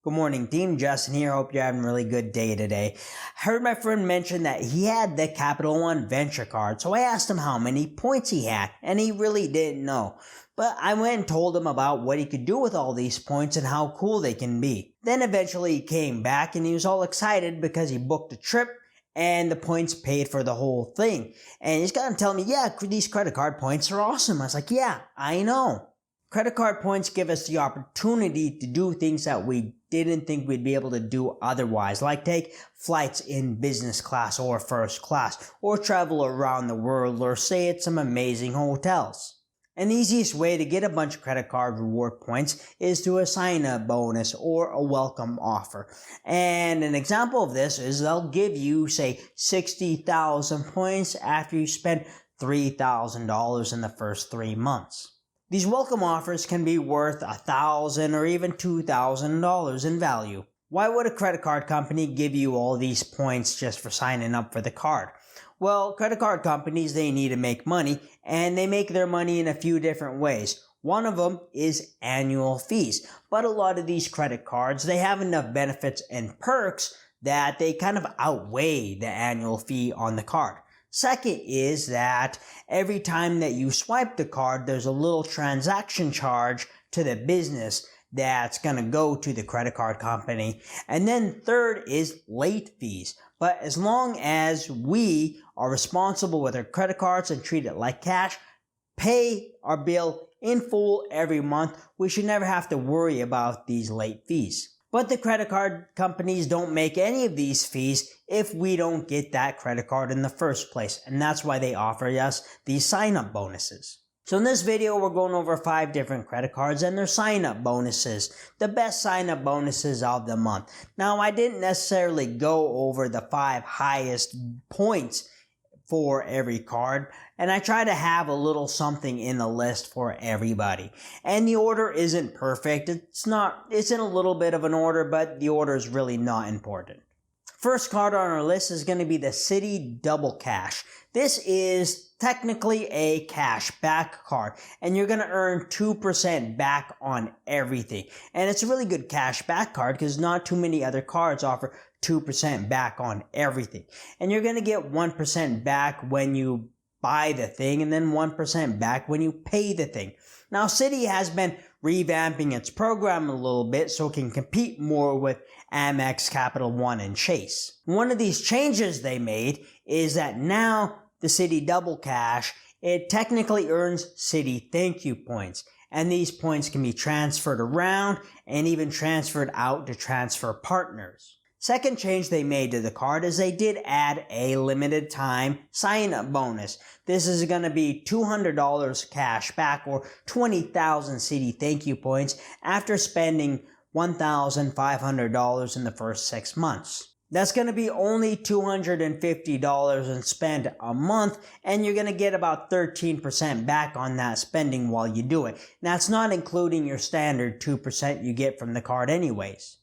Good morning, team. Justin here. Hope you're having a really good day today. I heard my friend mention that he had the Capital One Venture card, so I asked him how many points he had, and he really didn't know. But I went and told him about what he could do with all these points and how cool they can be. Then eventually he came back and he was all excited because he booked a trip and the points paid for the whole thing. And he's gonna tell me, yeah, these credit card points are awesome. I was like, yeah, I know. Credit card points give us the opportunity to do things that we didn't think we'd be able to do otherwise, like take flights in business class or first class, or travel around the world, or stay at some amazing hotels. And the easiest way to get a bunch of credit card reward points is through a sign-up bonus or a welcome offer. And an example of this is they'll give you, say, 60,000 points after you spend $3,000 in the first 3 months. These welcome offers can be worth $1,000 or even $2,000 in value. Why would a credit card company give you all these points just for signing up for the card? Well, credit card companies, they need to make money, and they make their money in a few different ways. One of them is annual fees. But a lot of these credit cards, they have enough benefits and perks that they kind of outweigh the annual fee on the card. Second is that every time that you swipe the card, there's a little transaction charge to the business that's going to go to the credit card company. And then third is late fees. But as long as we are responsible with our credit cards and treat it like cash, pay our bill in full every month, we should never have to worry about these late fees. But the credit card companies don't make any of these fees if we don't get that credit card in the first place. And that's why they offer us these sign-up bonuses. So in this video, we're going over 5 different credit cards and their sign-up bonuses. The best sign-up bonuses of the month. Now, I didn't necessarily go over the 5 highest points for every card, and I try to have a little something in the list for everybody. And the order isn't perfect. It's in a little bit of an order, but the order is really not important. First card on our list is going to be the Citi Double Cash. This is technically a cash back card, and you're going to earn 2% back on everything. And it's a really good cash back card because not too many other cards offer 2% back on everything. And you're going to get 1% back when you buy the thing, and then 1% back when you pay the thing. Now, Citi has been revamping its program a little bit so it can compete more with Amex, Capital One, and Chase. One of these changes they made is that now the Citi Double Cash, it technically earns Citi thank you points. And these points can be transferred around and even transferred out to transfer partners. Second change they made to the card is they did add a limited time sign-up bonus. This is going to be $200 cash back or 20,000 Citi thank you points after spending $1,500 in the first 6 months. That's going to be only $250 in spend a month, and you're going to get about 13% back on that spending while you do it. That's not including your standard 2% you get from the card anyways.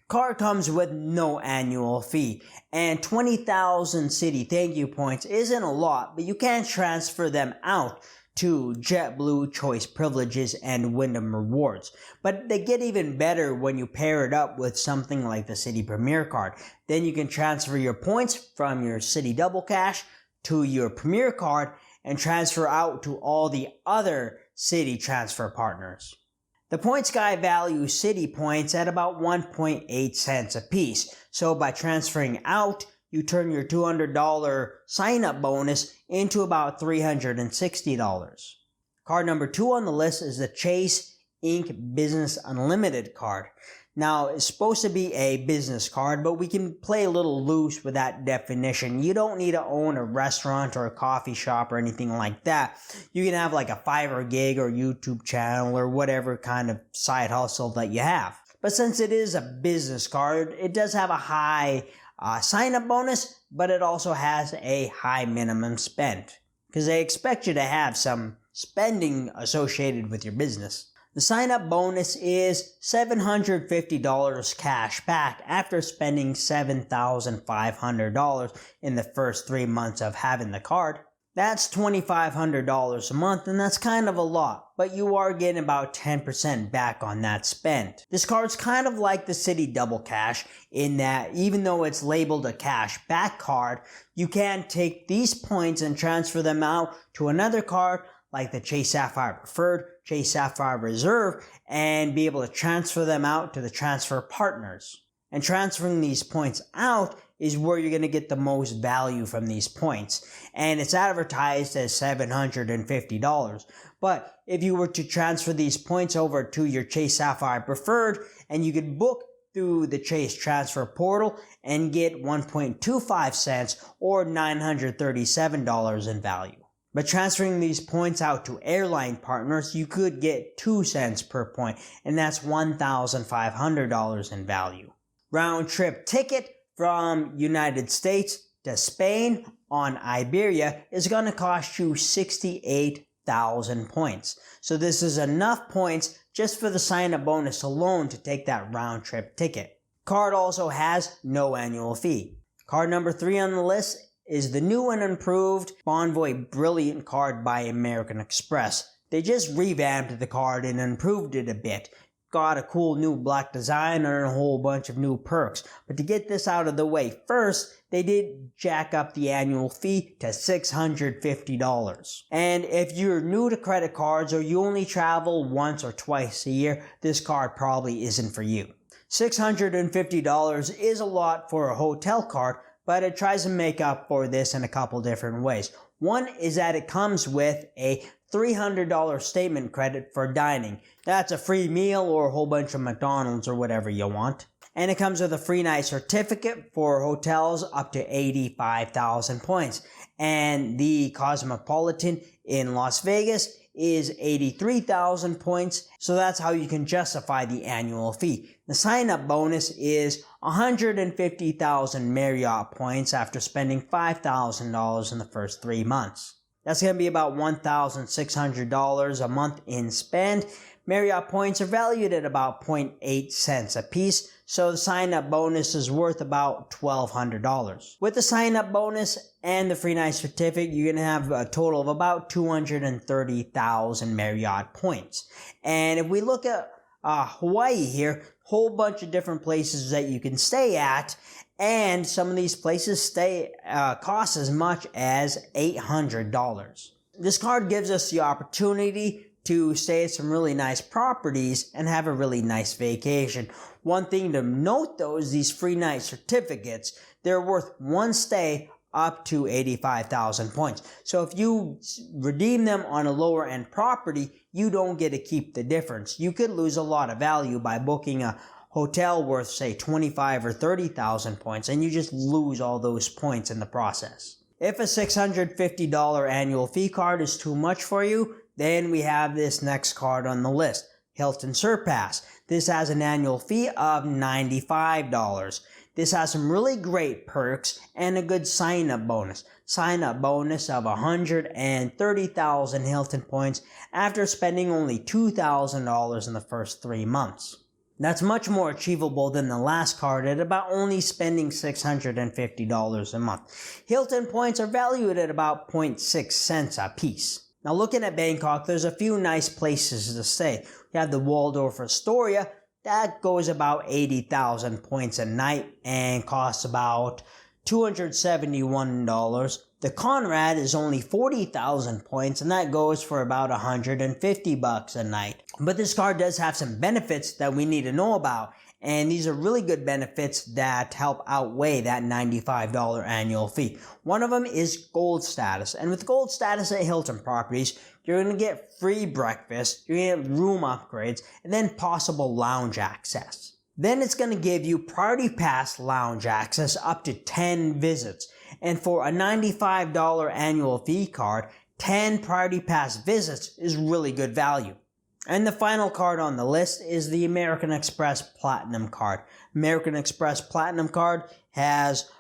Card comes with no annual fee, and 20,000 Citi thank you points isn't a lot, but you can transfer them out to JetBlue, Choice Privileges, and Wyndham Rewards. But they get even better when you pair it up with something like the Citi Premier card. Then you can transfer your points from your Citi Double Cash to your Premier card and transfer out to all the other Citi transfer partners. The points guy values Citi points at about 1.8 cents a piece. So by transferring out, you turn your $200 sign-up bonus into about $360. Card number 2 on the list is the Chase Inc. Business Unlimited card. Now, it's supposed to be a business card, but we can play a little loose with that definition. You don't need to own a restaurant or a coffee shop or anything like that. You can have like a Fiverr gig or YouTube channel or whatever kind of side hustle that you have. But since it is a business card, it does have a high sign-up bonus, but it also has a high minimum spend because they expect you to have some spending associated with your business. The sign-up bonus is $750 cash back after spending $7,500 in the first 3 months of having the card. That's $2,500 a month, and that's kind of a lot, but you are getting about 10% back on that spend. This card's kind of like the Citi Double Cash in that even though it's labeled a cash back card, you can take these points and transfer them out to another card like the Chase Sapphire Preferred, Chase Sapphire Reserve, and be able to transfer them out to the transfer partners. And transferring these points out is where you're going to get the most value from these points. And it's advertised as $750. But if you were to transfer these points over to your Chase Sapphire Preferred, and you could book through the Chase Transfer Portal and get 1.25 cents or $937 in value. But transferring these points out to airline partners, you could get 2 cents per point, and that's $1,500 in value. Round trip ticket from United States to Spain on Iberia is going to cost you 68,000 points. So this is enough points just for the sign-up bonus alone to take that round trip ticket. Card also has no annual fee. Card number 3 on the list is the new and improved Bonvoy Brilliant card by American Express. They just revamped the card and improved it a bit. Got a cool new black design and a whole bunch of new perks. But to get this out of the way first, they did jack up the annual fee to $650. And if you're new to credit cards or you only travel once or twice a year, this card probably isn't for you. $650 is a lot for a hotel card, but it tries to make up for this in a couple different ways. One is that it comes with a $300 statement credit for dining. That's a free meal or a whole bunch of McDonald's or whatever you want. And it comes with a free night certificate for hotels up to 85,000 points. And the Cosmopolitan in Las Vegas is 83,000 points. So that's how you can justify the annual fee. The sign-up bonus is 150,000 Marriott points after spending $5,000 in the first 3 months. That's going to be about $1,600 a month in spend. Marriott points are valued at about 0.8 cents a piece, so the sign-up bonus is worth about $1,200. With the sign-up bonus and the free night certificate, you're going to have a total of about 230,000 Marriott points. And if we look at Hawaii here, whole bunch of different places that you can stay at, and some of these places cost as much as $800. This card gives us the opportunity to stay at some really nice properties and have a really nice vacation. One thing to note though is these free night certificates, they're worth one stay up to 85,000 points. So if you redeem them on a lower end property, you don't get to keep the difference. You could lose a lot of value by booking a hotel worth say 25 or 30,000 points, and you just lose all those points in the process. If a $650 annual fee card is too much for you, then we have this next card on the list, Hilton Surpass. This has an annual fee of $95. This has some really great perks and a good sign-up bonus. Sign-up bonus of 130,000 Hilton points after spending only $2,000 in the first 3 months. That's much more achievable than the last card at about only spending $650 a month. Hilton points are valued at about 0.6 cents a piece. Now looking at Bangkok, there's a few nice places to stay. You have the Waldorf Astoria, that goes about 80,000 points a night and costs about $271. The Conrad is only 40,000 points and that goes for about $150 a night. But this card does have some benefits that we need to know about. And these are really good benefits that help outweigh that $95 annual fee. One of them is gold status. And with gold status at Hilton properties, you're going to get free breakfast, you're going to get room upgrades, and then possible lounge access. Then it's going to give you Priority Pass lounge access up to 10 visits. And for a $95 annual fee card, 10 Priority Pass visits is really good value. And the final card on the list is the American Express Platinum card. American Express Platinum card has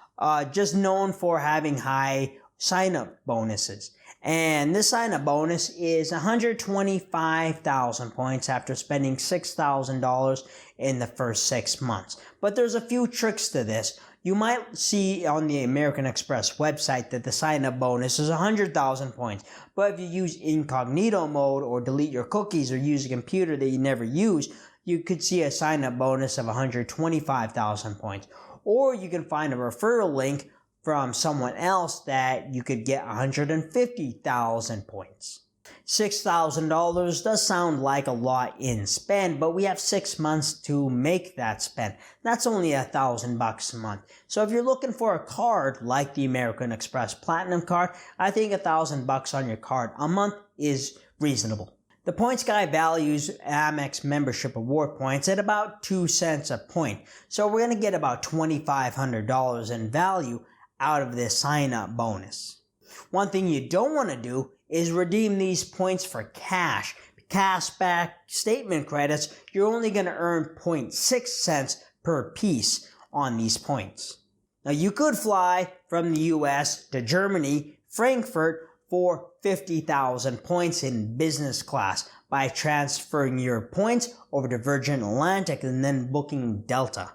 just known for having high sign-up bonuses. And this sign-up bonus is 125,000 points after spending $6,000 in the first 6 months. But there's a few tricks to this. You might see on the American Express website that the sign-up bonus is 100,000 points. But if you use incognito mode or delete your cookies or use a computer that you never use, you could see a sign-up bonus of 125,000 points. Or you can find a referral link from someone else that you could get 150,000 points. $6,000 does sound like a lot in spend, but we have 6 months to make that spend. That's only $1,000 a month. So if you're looking for a card like the American Express Platinum card, I think $1,000 on your card a month is reasonable. The points guy values Amex membership award points at about 2 cents a point. So we're going to get about $2,500 in value out of this sign-up bonus. One thing you don't want to do is redeem these points for cash. Cashback statement credits, you're only going to earn 0.6 cents per piece on these points. Now you could fly from the US to Germany, Frankfurt, for 50,000 points in business class by transferring your points over to Virgin Atlantic and then booking Delta.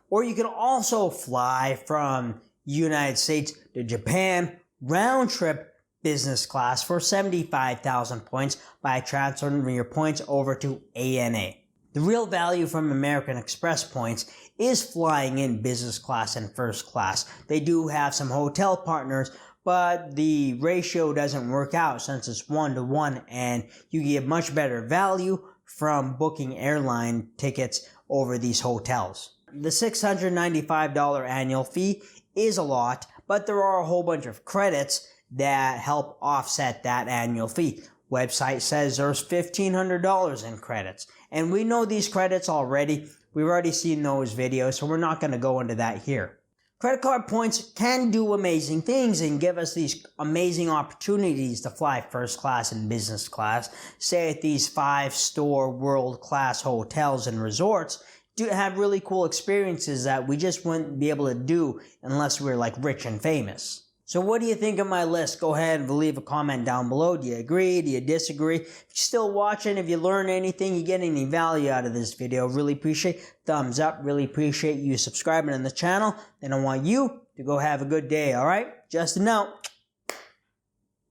Or you can also fly from United States to Japan, round trip business class for 75,000 points by transferring your points over to ANA. The real value from American Express points is flying in business class and first class. They do have some hotel partners, but the ratio doesn't work out since it's 1-to-1 and you get much better value from booking airline tickets over these hotels. The $695 annual fee is a lot, but there are a whole bunch of credits that help offset that annual fee. Website says there's $1,500 in credits. And we know these credits already. We've already seen those videos, so we're not going to go into that here. Credit card points can do amazing things and give us these amazing opportunities to fly first class and business class, stay at these 5-star world-class hotels and resorts, to have really cool experiences that we just wouldn't be able to do unless we're like rich and famous. So what do you think of my list? Go ahead and leave a comment down below. Do you agree? Do you disagree? If you're still watching, if you learn anything, you get any value out of this video, really appreciate thumbs up. Really appreciate you subscribing to the channel. And I want you to go have a good day, alright? Justin out.